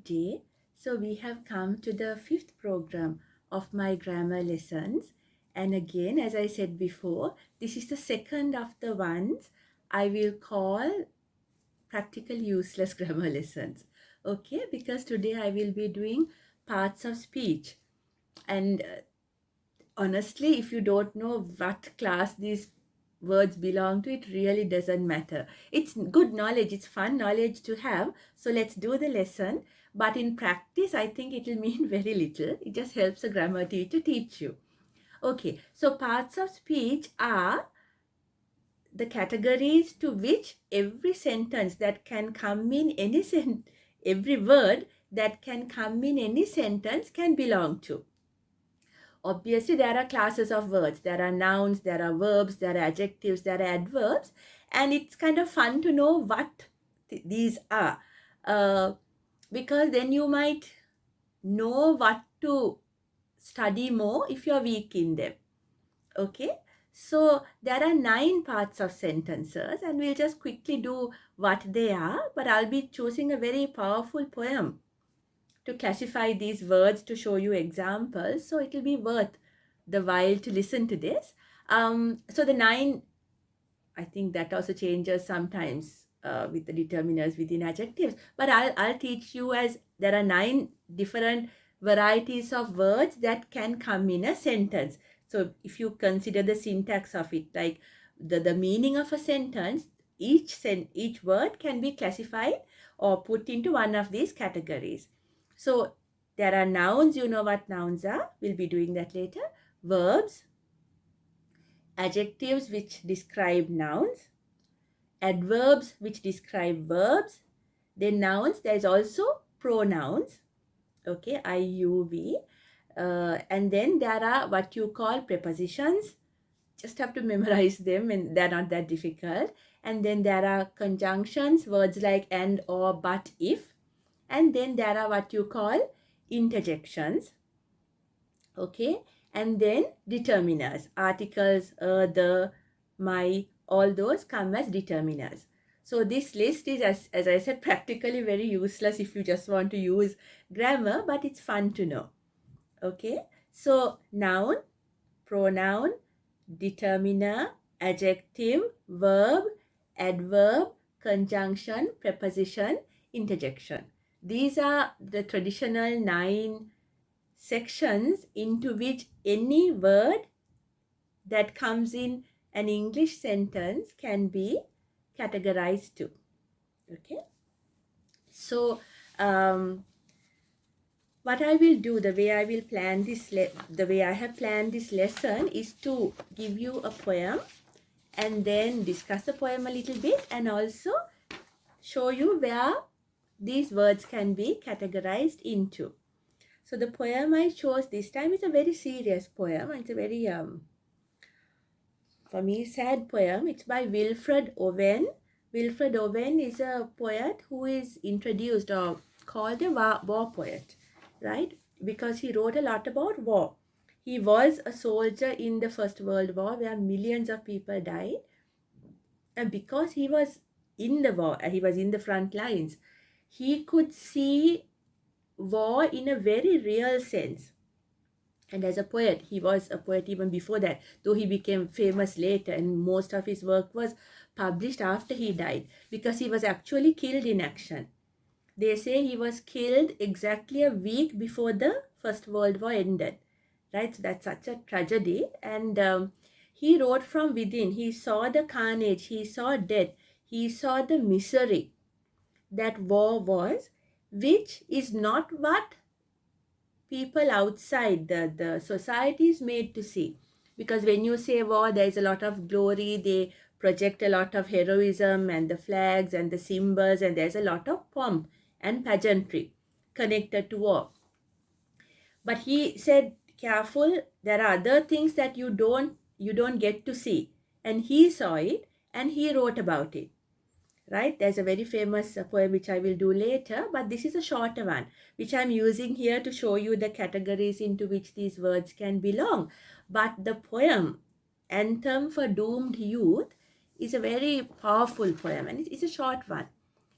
Good day. So we have come to the fifth program of my grammar lessons. And again, as I said before, this is the second of the ones I will call practical useless grammar lessons. Okay, because today I will be doing parts of speech. And honestly, if you don't know what class these words belong to, it really doesn't matter. It's good knowledge, it's fun knowledge to have. So let's do the lesson. But in practice, I think it will mean very little. It just helps a grammar teacher teach you. Okay, so parts of speech are the categories to which every sentence that can come in any every word that can come in any sentence can belong to. Obviously, there are classes of words. There are nouns, there are verbs, there are adjectives, there are adverbs. And it's kind of fun to know what these are. Because then you might know what to study more if you're weak in them. Okay? So there are 9 parts of sentences and we'll just quickly do what they are. But I'll be choosing a very powerful poem to classify these words to show you examples. So it will be worth the while to listen to this. So the 9, I think that also changes sometimes with the determiners within adjectives. But I'll teach you as there are 9 different varieties of words that can come in a sentence. So if you consider the syntax of it, like the meaning of a sentence, each word can be classified or put into one of these categories. So there are nouns, you know what nouns are. We'll be doing that later. Verbs, adjectives which describe nouns, adverbs which describe verbs, then nouns, there is also pronouns, okay, I, U, V, and then there are what you call prepositions. Just have to memorize them and they're not that difficult. And then there are conjunctions, words like and, or, but, if. And then there are what you call interjections, okay, and then determiners, articles, the, my, all those come as determiners. So this list is, as I said, practically very useless if you just want to use grammar, but it's fun to know. Okay, so noun, pronoun, determiner, adjective, verb, adverb, conjunction, preposition, interjection. These are the traditional 9 sections into which any word that comes in an English sentence can be categorized to. Okay. So what I will do, the way I will plan this, the way I have planned this lesson is to give you a poem and then discuss the poem a little bit and also show you where these words can be categorized into. So the poem I chose this time is a very serious poem. It's a very, for me, sad poem. It's by Wilfred Owen. Wilfred Owen is a poet who is introduced or called a war poet, right? Because he wrote a lot about war. He was a soldier in the First World War where millions of people died. And because he was in the war, he was in the front lines, he could see war in a very real sense. And as a poet, he was a poet even before that, though he became famous later and most of his work was published after he died because he was actually killed in action. They say he was killed exactly a week before the First World War ended, right? So that's such a tragedy. And he wrote from within. He saw the carnage, he saw death, he saw the misery that war was, which is not what people outside the society is made to see. Because when you say war, there is a lot of glory, they project a lot of heroism and the flags and the symbols, and there's a lot of pomp and pageantry connected to war. But he said, careful, there are other things that you don't get to see. And he saw it and he wrote about it. Right? There's a very famous poem which I will do later, but this is a shorter one, which I'm using here to show you the categories into which these words can belong. But the poem, Anthem for Doomed Youth, is a very powerful poem and it's a short one.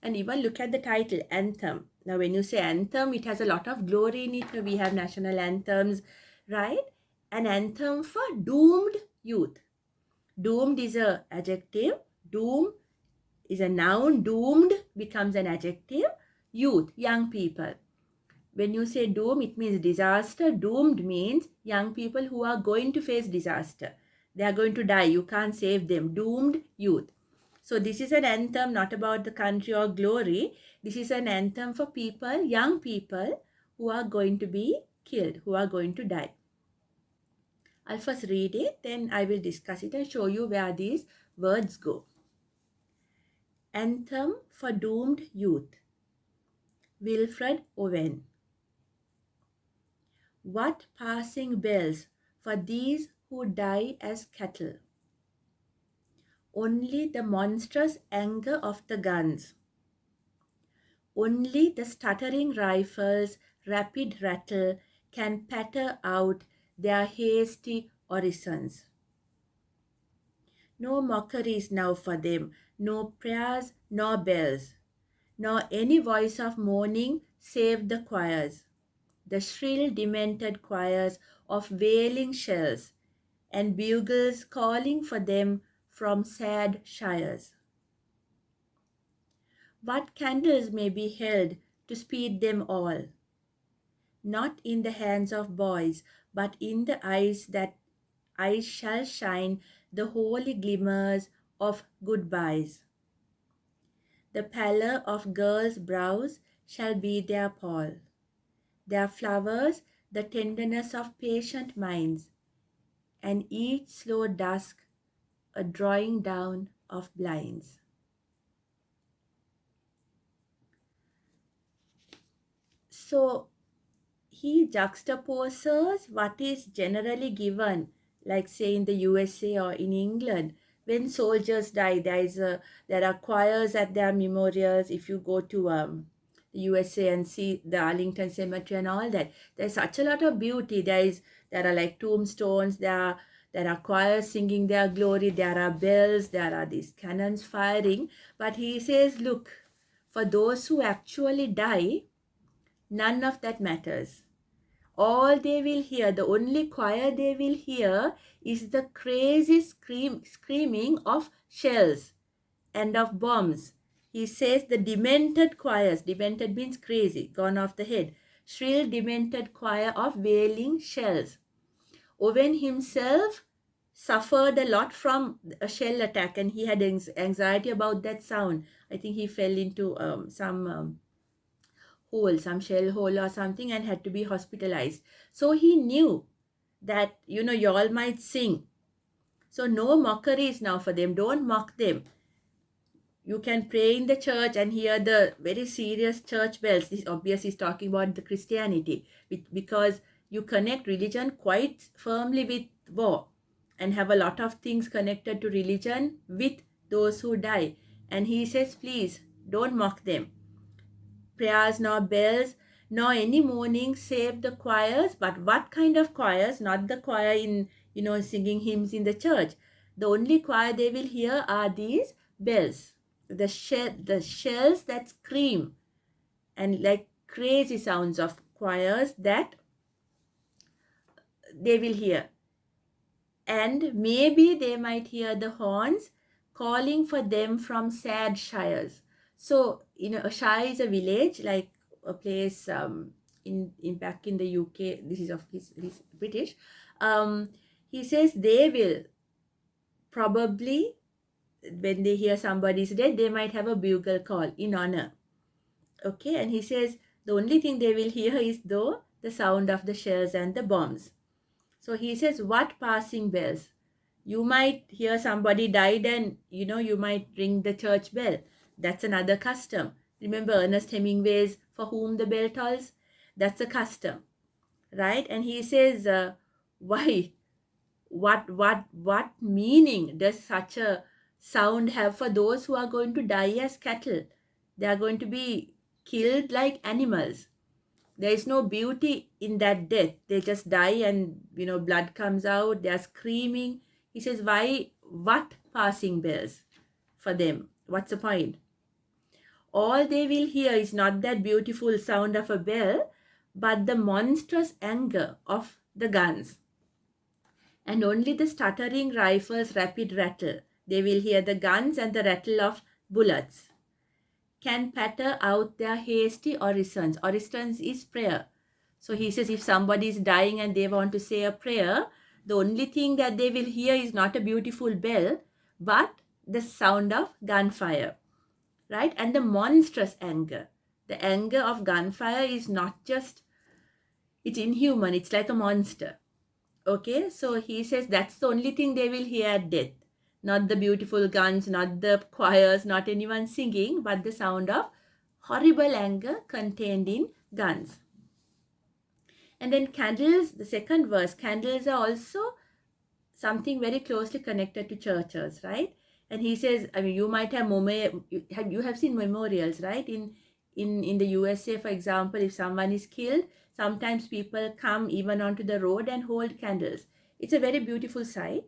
And even look at the title, anthem. Now, when you say anthem, it has a lot of glory in it. We have national anthems, right? An anthem for doomed youth. Doomed is an adjective. Doom is a noun. Doomed becomes an adjective. Youth, young people. When you say doom, it means disaster. Doomed means young people who are going to face disaster. They are going to die. You can't save them. Doomed youth. So this is an anthem not about the country or glory. This is an anthem for people, young people who are going to be killed, who are going to die. I'll first read it, then I will discuss it and show you where these words go. Anthem for Doomed Youth. Wilfred Owen. What passing bells for these who die as cattle. Only the monstrous anger of the guns. Only the stuttering rifles' rapid rattle can patter out their hasty orisons. No mockeries now for them, no prayers nor bells, nor any voice of mourning save the choirs, the shrill demented choirs of wailing shells, and bugles calling for them from sad shires. What candles may be held to speed them all? Not in the hands of boys, but in the eyes that eyes shall shine the holy glimmers of goodbyes. The pallor of girls' brows shall be their pall, their flowers the tenderness of patient minds, and each slow dusk a drawing down of blinds. So he juxtaposes what is generally given, like say in the USA or in England, when soldiers die, there are choirs at their memorials. If you go to the USA and see the Arlington Cemetery and all that, there's such a lot of beauty. There are like tombstones. There are choirs singing their glory. There are bells. There are these cannons firing. But he says, look, for those who actually die, none of that matters. All they will hear, the only choir they will hear is the crazy screaming of shells and of bombs. He says the demented choirs, demented means crazy, gone off the head, shrill demented choir of wailing shells. Owen himself suffered a lot from a shell attack and he had anxiety about that sound. I think he fell into some shell hole or something and had to be hospitalized. So he knew that, you all might sing. So no mockeries now for them. Don't mock them. You can pray in the church and hear the very serious church bells. This obviously is talking about the Christianity because you connect religion quite firmly with war and have a lot of things connected to religion with those who die. And he says, please don't mock them. Prayers nor bells nor any mourning save the choirs. But what kind of choirs? Not the choir in singing hymns in the church. The only choir they will hear are these bells, the shells that scream, and like crazy sounds of choirs that they will hear. And maybe they might hear the horns calling for them from sad shires. So, a shire is a village, like a place in back in the UK. This is of his British. He says they will probably, when they hear somebody's dead, they might have a bugle call in honor. Okay, and he says the only thing they will hear is though the sound of the shells and the bombs. So he says, what passing bells? You might hear somebody died and, you might ring the church bell. That's another custom. Remember Ernest Hemingway's For Whom the Bell Tolls? That's a custom, right? And he says, why? What meaning does such a sound have for those who are going to die as cattle? They are going to be killed like animals. There is no beauty in that death. They just die and, blood comes out. They are screaming. He says, why, what passing bells for them? What's the point? all they will hear is not that beautiful sound of a bell, but the monstrous anger of the guns. And only the stuttering rifle's rapid rattle. They will hear the guns and the rattle of bullets. Can patter out their hasty orisons. Orisons is prayer. So he says if somebody is dying and they want to say a prayer, the only thing that they will hear is not a beautiful bell, but the sound of gunfire, right? And the monstrous anger. The anger of gunfire is not just, it's inhuman, it's like a monster. Okay, so he says that's the only thing they will hear at death. Not the beautiful guns, not the choirs, not anyone singing, but the sound of horrible anger contained in guns. And then candles, the second verse, candles are also something very closely connected to churches, right? And he says, I mean, you might have you have seen memorials, right? In the USA, for example, if someone is killed, sometimes people come even onto the road and hold candles. It's a very beautiful sight.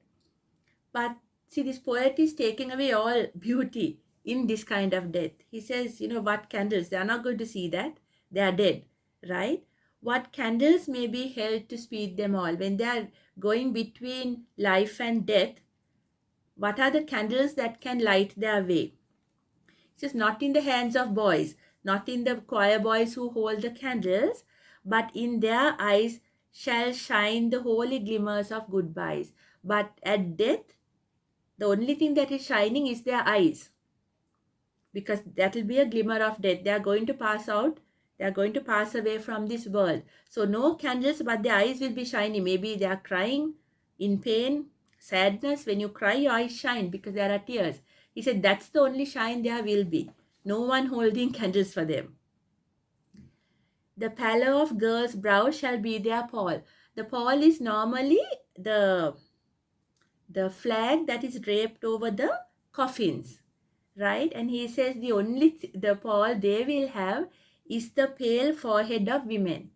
But see, this poet is taking away all beauty in this kind of death. He says, what candles? They are not going to see that. They are dead, right? What candles may be held to speed them all? When they are going between life and death, what are the candles that can light their way? It says, not in the hands of boys, not in the choir boys who hold the candles, but in their eyes shall shine the holy glimmers of goodbyes. But at death, the only thing that is shining is their eyes, because that will be a glimmer of death. They are going to pass out. They are going to pass away from this world. So no candles, but their eyes will be shining. Maybe they are crying in pain, sadness. When you cry, your eyes shine because there are tears. He said that's the only shine there will be. No one holding candles for them. The pallor of girls' brow shall be their pall. The pall is normally the flag that is draped over the coffins, right? And he says the pall they will have is the pale forehead of women.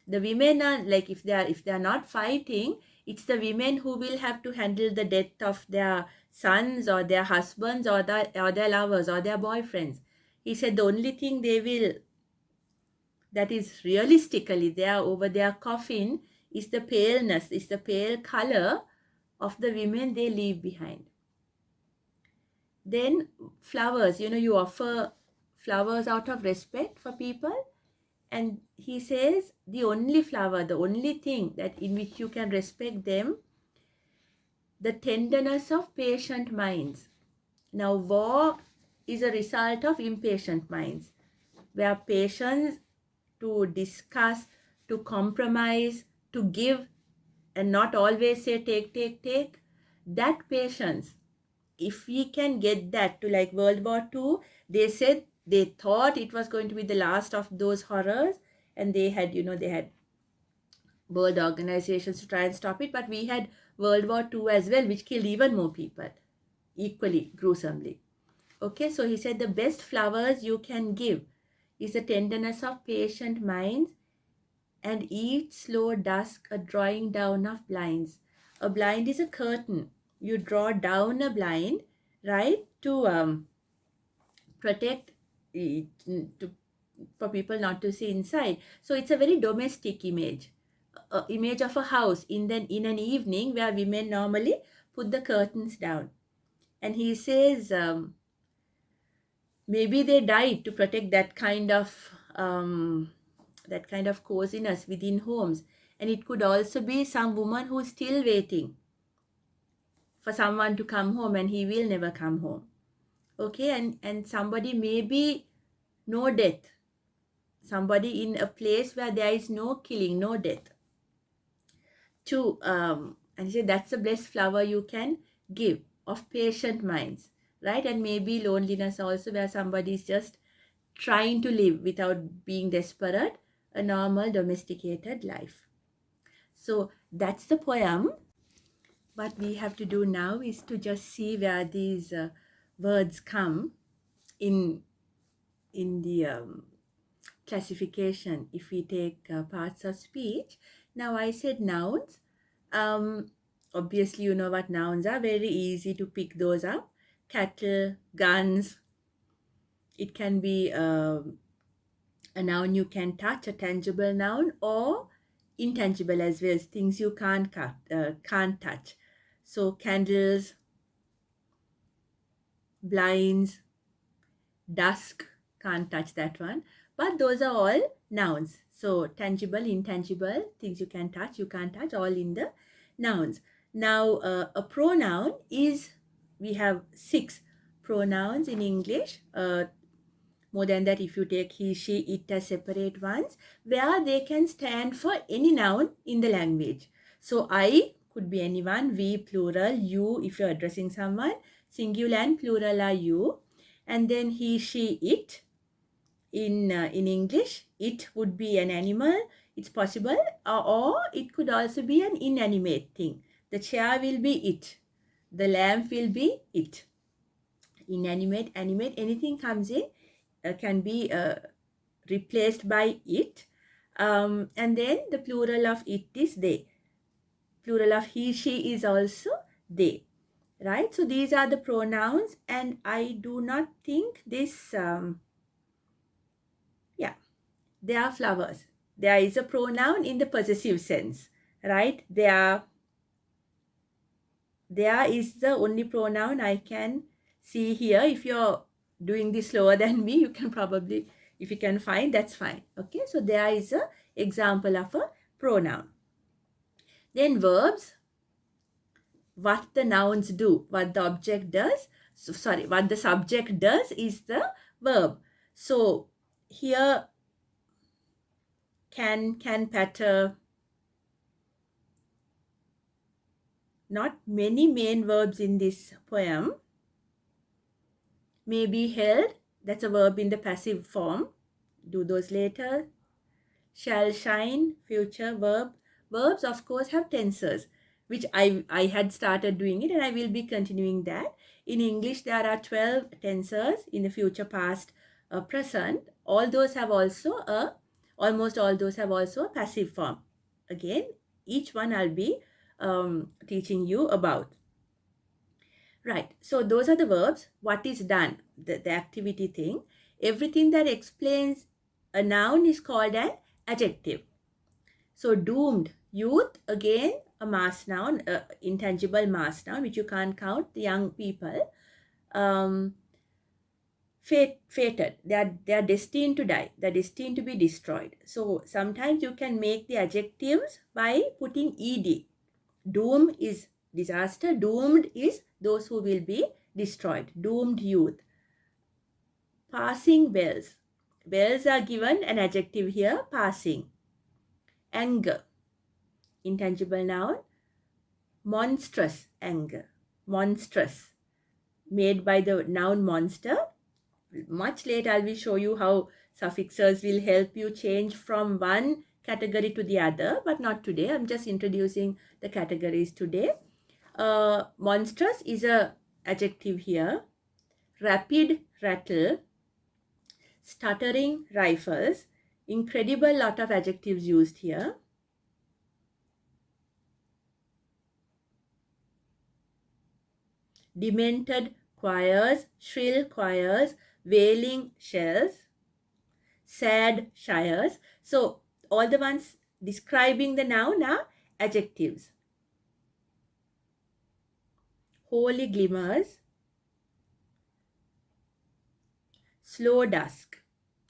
The women are like, if they are not fighting, it's the women who will have to handle the death of their sons or their husbands or their lovers or their boyfriends. He said the only thing they will, that is realistically there over their coffin, is the paleness, is the pale color of the women they leave behind. Then flowers, you offer flowers out of respect for people. And he says the only flower, the only thing that in which you can respect them, the tenderness of patient minds. Now, war is a result of impatient minds, where patience to discuss, to compromise, to give, and not always say take, that patience, if we can get that to like World War II, they said they thought it was going to be the last of those horrors, and they had world organizations to try and stop it, but we had World War II as well, which killed even more people, equally gruesomely. Okay, so he said the best flowers you can give is the tenderness of patient minds, and each slow dusk a drawing down of blinds. A blind is a curtain. You draw down a blind, right, to protect for people not to see inside. So it's a very domestic image. Image of a house in an evening where women normally put the curtains down. And he says maybe they died to protect that kind of coziness within homes. And it could also be some woman who's still waiting for someone to come home, and he will never come home. Okay, and somebody, maybe no death, somebody in a place where there is no killing, no death. And he said that's the blessed flower you can give, of patient minds, right? And maybe loneliness also, where somebody is just trying to live without being desperate, a normal domesticated life. So that's the poem. What we have to do now is to just see where these words come in the classification. If we take parts of speech, now I said nouns. Obviously, you know what nouns are. Very easy to pick those up. Cattle, guns, It can be a noun you can touch, a tangible noun, or intangible as well, things you can't touch. So candles, blinds, dusk, can't touch that one. But those are all nouns. So tangible, intangible, things you can touch, you can't touch, all in the nouns. Now a pronoun is, we have 6 pronouns in English. More than that, if you take he, she, it as separate ones, where they can stand for any noun in the language. So I could be anyone, we plural, you if you're addressing someone, singular and plural are you, and then he, she, it. In English, it would be an animal, it's possible, or it could also be an inanimate thing. The chair will be it, the lamp will be it. Inanimate, animate, anything comes in can be replaced by it. And then the plural of it is they. Plural of he, she is also they. Right? So these are the pronouns, and I do not think this, they are flowers. There is a pronoun in the possessive sense. Right? There is the only pronoun I can see here. If you're doing this slower than me, you can probably, if you can find, that's fine. Okay, so there is a example of a pronoun. Then verbs, what the nouns do, what the object does. So, sorry, what the subject does is the verb. So here, can, patter, not many main verbs in this poem. May be held, that's a verb in the passive form. Do those later. Shall shine, future verb. Verbs, of course, have tenses, which I had started doing it, and I will be continuing that. In English, there are 12 tenses in the future, past, present. All those have also almost all those have also a passive form. Again, each one I'll be teaching you about. Right, so those are the verbs. What is done, the activity thing. Everything that explains a noun is called an adjective. So doomed, youth, again a mass noun, intangible mass noun, which you can't count, the young people. Fated, they are destined to die, they're destined to be destroyed. So sometimes you can make the adjectives by putting ed. Doom is disaster, doomed is those who will be destroyed. Doomed youth. Passing bells. Bells are given an adjective here, passing. Anger, intangible noun. Monstrous, anger. Monstrous, made by the noun monster. Much later I will show you how suffixes will help you change from one category to the other, but not today. I'm just introducing the categories today. Monstrous is a adjective here. Rapid, rattle. Stuttering, rifles. Incredible, lot of adjectives used here. Demented, choirs. Shrill, choirs. Wailing, shells. Sad, shires. So all the ones describing the noun are adjectives. Holy glimmers. Slow dusk.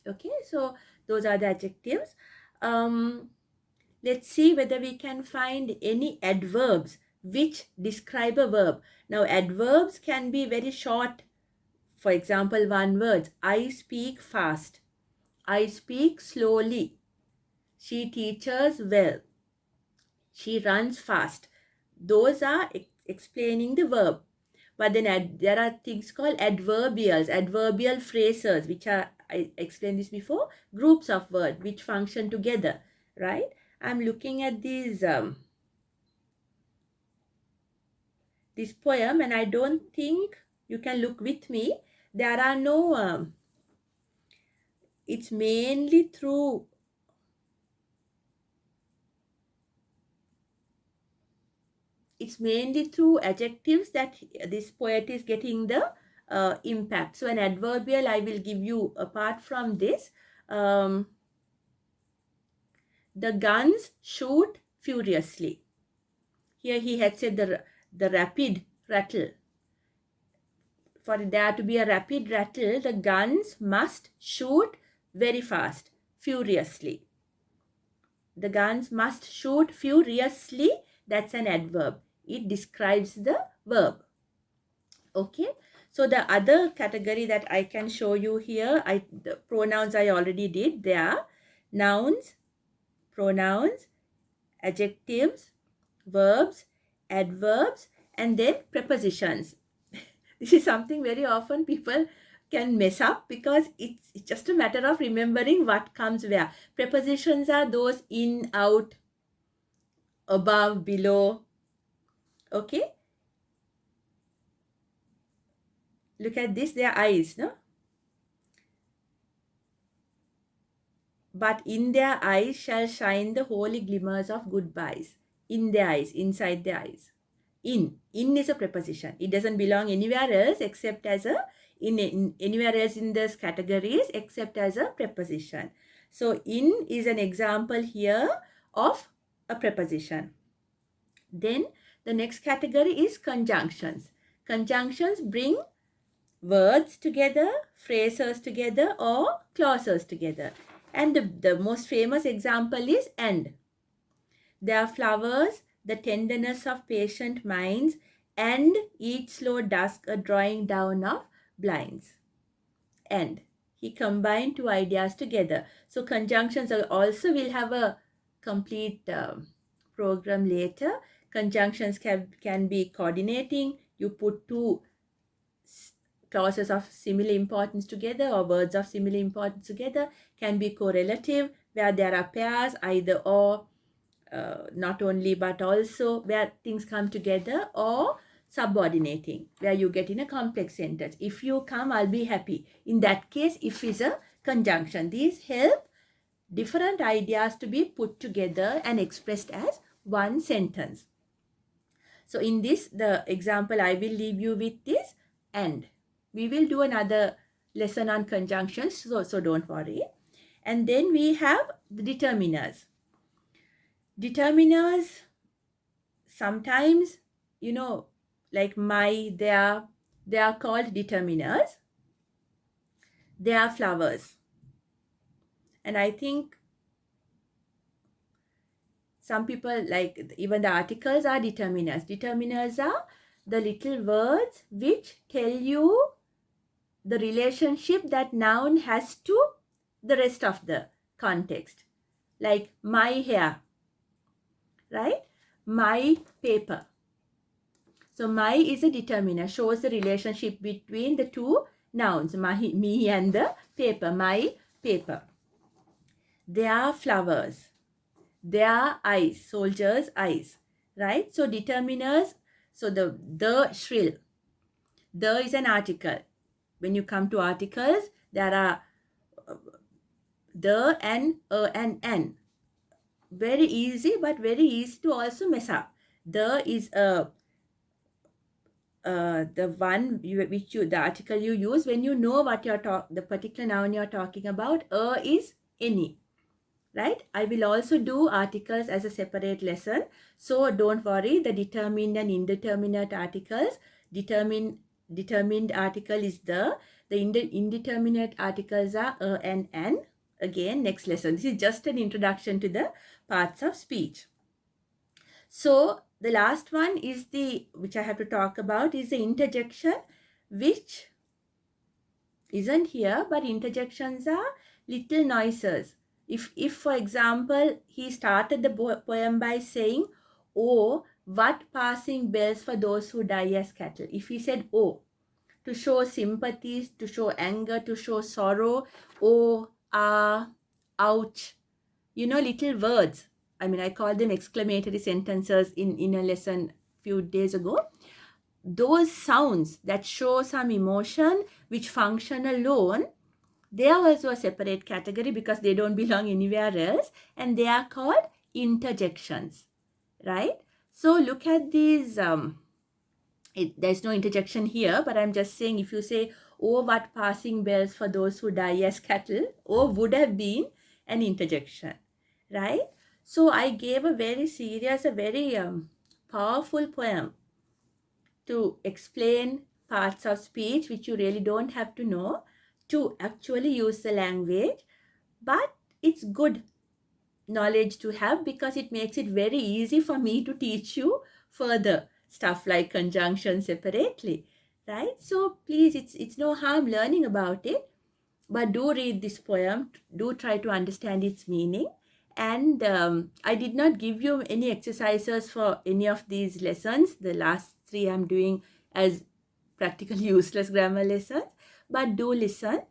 Okay, so those are the adjectives. Let's see whether we can find any adverbs which describe a verb. Now adverbs can be very short. For example, one word. I speak fast. I speak slowly. She teaches well. She runs fast. Those are explaining the verb. But then there are things called adverbials, adverbial phrases, which are, I explained this before, groups of words which function together, right? I'm looking at these this poem, and I don't think you can look with me. There are no, it's mainly through adjectives that this poet is getting the impact. So an adverbial I will give you apart from this. The guns shoot furiously. Here he had said the rapid rattle. For there to be a rapid rattle, the guns must shoot very fast, furiously. The guns must shoot furiously. That's an adverb. It describes the verb. Okay. So the other category that I can show you here, the pronouns I already did. They are nouns, pronouns, adjectives, verbs, adverbs, and then prepositions. This is something very often people can mess up because it's just a matter of remembering what comes where. Prepositions are those in, out, above, below. Okay. Look at this, their eyes, no? But in their eyes shall shine the holy glimmers of goodbyes. In their eyes, inside their eyes. In is a preposition. It doesn't belong anywhere else except as a anywhere else in these categories except as a preposition. So in is an example here of a preposition. Then the next category is conjunctions. Conjunctions bring words together, phrases together, or clauses together. And the most famous example is and. There are flowers, the tenderness of patient minds, and each slow dusk a drawing down of blinds. And he combined two ideas together. So conjunctions also will have a complete program later. Conjunctions can be coordinating. You put two clauses of similar importance together or words of similar importance together. Can be correlative, where there are pairs, either or, not only but also, where things come together, or subordinating, where you get in a complex sentence. If you come, I'll be happy. In that case, if is a conjunction. These help different ideas to be put together and expressed as one sentence. So in this, the example I will leave you with this, and we will do another lesson on conjunctions, so don't worry. And then we have the determiners. Determiners, sometimes, like my, they are called determiners. They are flowers. And I think some people, like even the articles are determiners. Determiners are the little words which tell you the relationship that noun has to the rest of the context. Like my hair, right? My paper. So my is a determiner, shows the relationship between the two nouns, me and the paper, my paper. They are flowers. They are eyes, soldiers' eyes, right? So determiners, so the shrill. The is an article. When you come to articles, there are the and an. Very easy, but very easy to also mess up. The is the one the article you use when you know what the particular noun you're talking about. Is any, right? I will also do articles as a separate lesson, so don't worry. The determined and indeterminate articles, determined article is the indeterminate articles are and an. Again, next lesson. This is just an introduction to the parts of speech. So the last one is which I have to talk about, is the interjection, which isn't here, but interjections are little noises. If for example, he started the poem by saying, "Oh, what passing bells for those who die as cattle." If he said, "Oh," to show sympathy, to show anger, to show sorrow, "Oh, ah, ouch," little words. I mean, I call them exclamatory sentences in a lesson few days ago. Those sounds that show some emotion, which function alone, they are also a separate category because they don't belong anywhere else, and they are called interjections, right? So look at these there's no interjection here, but I'm just saying if you say, oh, what passing bells for those who die as cattle, oh, would have been an interjection, right? So I gave a very powerful poem to explain parts of speech which you really don't have to know to actually use the language, but it's good knowledge to have because it makes it very easy for me to teach you further stuff like conjunction separately, right? So please, it's no harm learning about it, but do read this poem, do try to understand its meaning. And I did not give you any exercises for any of these lessons. The last three I'm doing as practically useless grammar lessons, but do listen,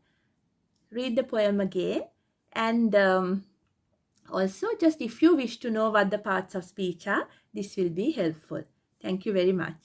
read the poem again, and also, just if you wish to know what the parts of speech are, this will be helpful. Thank you very much.